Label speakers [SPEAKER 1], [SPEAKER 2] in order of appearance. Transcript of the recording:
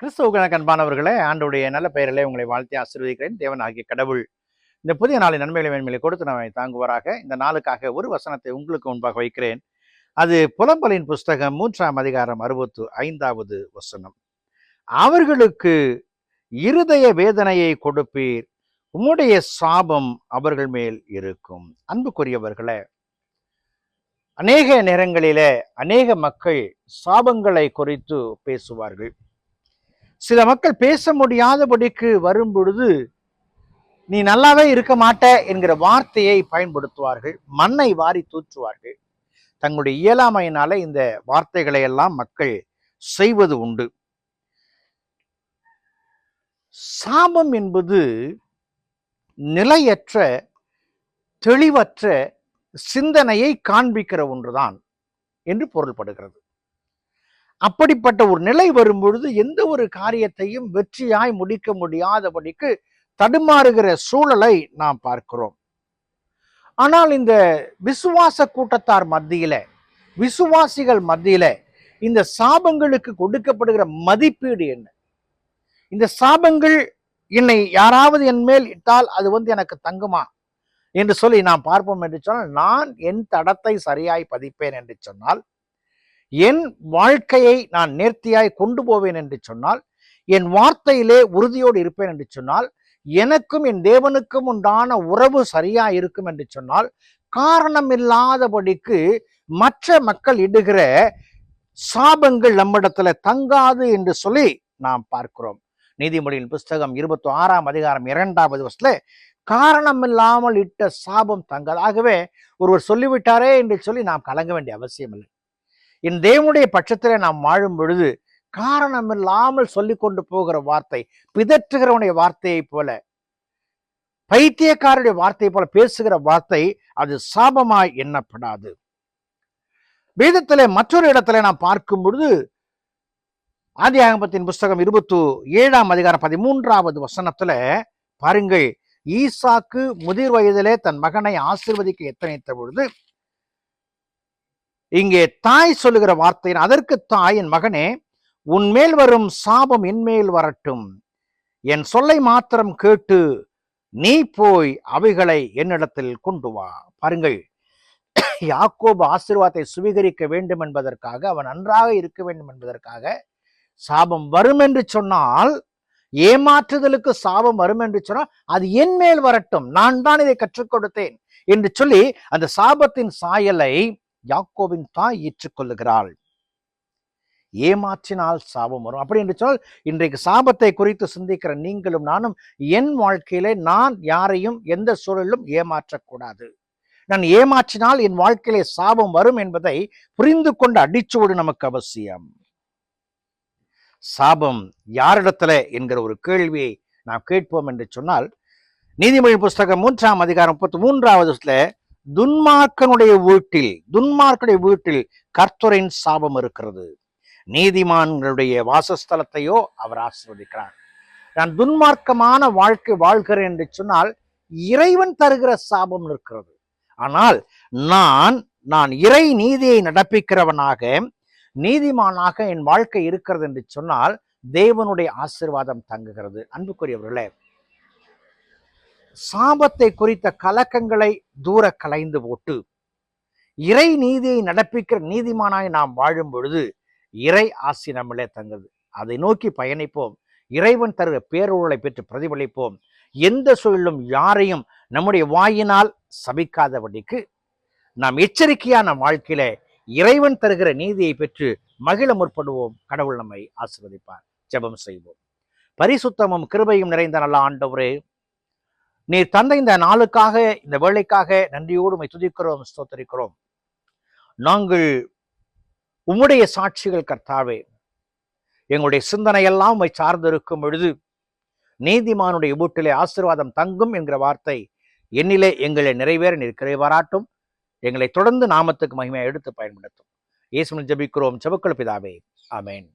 [SPEAKER 1] கிறிஸ்துவுக்கு அன்பானவர்களே, ஆண்டவருடைய நல்ல பெயரிலே உங்களை வாழ்த்தி ஆசீர்வதிக்கிறேன். தேவன் ஆகிய கடவுள் இந்த புதிய நாளின் நன்மைகளை மேன்மையை கொடுத்து நம்மை தாங்குவாராக. இந்த நாளுக்காக ஒரு வசனத்தை உங்களுக்கு முன்பாக வைக்கிறேன். அது புலம்பலின் புஸ்தகம் 3ஆம் அதிகாரம் 65வது வசனம். அவர்களுக்கு இருதய வேதனையை கொடுப்பீர், உம்முடைய சாபம் அவர்கள் மேல் இருக்கும். அன்புக்குரியவர்களே, அநேக நேரங்களிலே அநேக மக்கள் சாபங்களை குறித்து பேசுவார்கள். சில மக்கள் பேச முடியாதபடிக்கு வரும் பொழுது நீ நல்லாவே இருக்க மாட்ட என்கிற வார்த்தையை பயன்படுத்துவார்கள். மண்ணை வாரி தூற்றுவார்கள். தங்களுடைய இயலாமையினால இந்த வார்த்தைகளை எல்லாம் மக்கள் செய்வது உண்டு. சாபம் என்பது நிலையற்ற, தெளிவற்ற சிந்தனையை காண்பிக்கிற ஒன்றுதான் என்று பொருள்படுகிறது. அப்படிப்பட்ட ஒரு நிலை வரும்பொழுது எந்த ஒரு காரியத்தையும் வெற்றியாய் முடிக்க முடியாதபடிக்கு தடுமாறுகிற சூழலை நாம் பார்க்கிறோம். ஆனால் இந்த விசுவாச கூட்டத்தார் மத்தியில, விசுவாசிகள் மத்தியில இந்த சாபங்களுக்கு கொடுக்கப்படுகிற மதிப்பீடு என்ன? இந்த சாபங்கள் என்னை யாராவது என் மேல் இட்டால் அது எனக்கு தங்குமா என்று சொல்லி நாம் பார்ப்போம் என்று சொன்னால், நான் என் தடத்தை சரியாய் பதிப்பேன் என்று சொன்னால், என் வாழ்க்கையை நான் நேர்த்தியாய் கொண்டு போவேன் என்று சொன்னால், என் வார்த்தையிலே உறுதியோடு இருப்பேன் என்று சொன்னால், எனக்கும் என் தேவனுக்கும் உண்டான உறவு சரியா இருக்கும் என்று சொன்னால், காரணம் இல்லாதபடிக்கு மற்ற மக்கள் இடுகிற சாபங்கள் நம்மிடத்துல தங்காது என்று சொல்லி நாம் பார்க்கிறோம். நீதிமொழியின் புஸ்தகம் 26ஆம் அதிகாரம் 2வது வசனத்துல காரணம் இல்லாமல் இட்ட சாபம் தங்காது. ஆகவே ஒருவர் சொல்லிவிட்டாரே என்று சொல்லி நாம் கலங்க வேண்டிய அவசியம் இல்லை. என் தேவனுடைய பட்சத்திலே நாம் வாழும் பொழுது காரணம் இல்லாமல் சொல்லி கொண்டு போகிற வார்த்தை, பிதற்றுகிறவனுடைய வார்த்தையை போல, பைத்தியக்காரருடைய வார்த்தையை போல பேசுகிற வார்த்தை அது சாபமாய் எண்ணப்படாது. வேதத்திலே மற்றொரு இடத்துல நாம் பார்க்கும் பொழுது, ஆதியாகமத்தின் புஸ்தகம் 27ஆம் அதிகாரம் 13வது வசனத்துல பாருங்கள், ஈசாக்கு முதிர் வயதிலே தன் மகனை ஆசீர்வதிக்க எத்தனைத்த பொழுது இங்கே தாய் சொல்லுகிற வார்த்தை, அதற்கு தாய், என் மகனே, உன்மேல் வரும் சாபம் என்மேல் வரட்டும், என் சொல்லை மாத்திரம் கேட்டு நீ போய் அவைகளை என்னிடத்தில் கொண்டு வா. பாருங்கள், யாக்கோபு ஆசீர்வாதத்தை சுவீகரிக்க வேண்டும் என்பதற்காக, அவன் நன்றாக இருக்க வேண்டும் என்பதற்காக, சாபம் வரும் என்று சொன்னால், ஏமாற்றுதலுக்கு சாபம் வரும் என்று சொன்னால் அது என் மேல் வரட்டும், நான் தான் இதை கற்றுக் கொடுத்தேன் என்று சொல்லி அந்த சாபத்தின் சாயலை யாக்கோபின் தாய் ஏற்றுக்கொள்ளுகிறாள். ஏமாற்றினால் சாபம் வரும். அப்படி என்று சொன்னால், இன்றைக்கு சாபத்தை குறித்து சிந்திக்கிற நீங்களும் நானும் என் வாழ்க்கையிலே நான் யாரையும் எந்த சூழலிலும் ஏமாற்றக்கூடாது. நான் ஏமாற்றினால் என் வாழ்க்கையிலே சாபம் வரும் என்பதை புரிந்து கொண்டு அடிச்சுவோடு நமக்கு அவசியம். சாபம் யாரிடத்துல என்கிற ஒரு கேள்வியை நாம் கேட்போம் என்று சொன்னால், நீதிமொழி புஸ்தகம் 3ஆம் அதிகாரம் 33வது துன்மார்க்கனுடைய வீட்டில் கர்த்தரின் சாபம் இருக்கிறது, நீதிமான்களுடைய வாசஸ்தலத்தையோ அவர் ஆசீர்வதிக்கிறார். நான் துன்மார்க்கமான வாழ்க்கை வாழ்கிறேன் என்று சொன்னால் இறைவன் தருகிற சாபம் இருக்கிறது. ஆனால் நான் இறை நீதியை நடப்பிக்கிறவனாக, நீதிமானாக என் வாழ்க்கை இருக்கிறது என்று சொன்னால் தேவனுடைய ஆசீர்வாதம் தங்குகிறது. அன்புக்குரியவர்களே, சாபத்தை குறித்த கலக்கங்களை தூர கலைந்து போட்டு இறை நீதியை நடப்பிக்கிற நீதிமானாய் நாம் வாழும் பொழுது இறை ஆசி நம்மளே தங்குது. அதை நோக்கி பயணிப்போம். இறைவன் தருகிற பேரொருளை பெற்று பிரதிபலிப்போம். எந்த சூழலும் யாரையும் நம்முடைய வாயினால் சபிக்காதபடிக்கு நாம் எச்சரிக்கையான வாழ்க்கையில இறைவன் தருகிற நீதியை பெற்று மகிழ முற்படுவோம். கடவுள் நம்மை ஆசீர்வதிப்பார். ஜெபம் செய்வோம். பரிசுத்தமும் கிருபையும் நிறைந்த நல்ல ஆண்டவரே, நீர் தந்த இந்த நாளுக்காக, இந்த வேளைக்காக நன்றியோடு உம்மை துதிக்கிறோம், ஸ்தோத்திரிக்கிறோம். நாங்கள் உம்முடைய சாட்சிகள் கர்த்தாவே. எங்களுடைய சிந்தனையெல்லாம் உம்மை சார்ந்து இருக்கும் பொழுது நீதிமானுடைய வீட்டிலே ஆசீர்வாதம் தங்கும் என்கிற வார்த்தை என்னிலே எங்களை நிறைவேற நீர் கிருபை பாராட்டும். எங்களை தொடர்ந்து நாமத்துக்கு மகிமையை எடுத்து பயன்படுத்தும். இயேசுவின் ஜெபிக்கிறோம், ஜெபங்கள் பிதாவே, ஆமென்.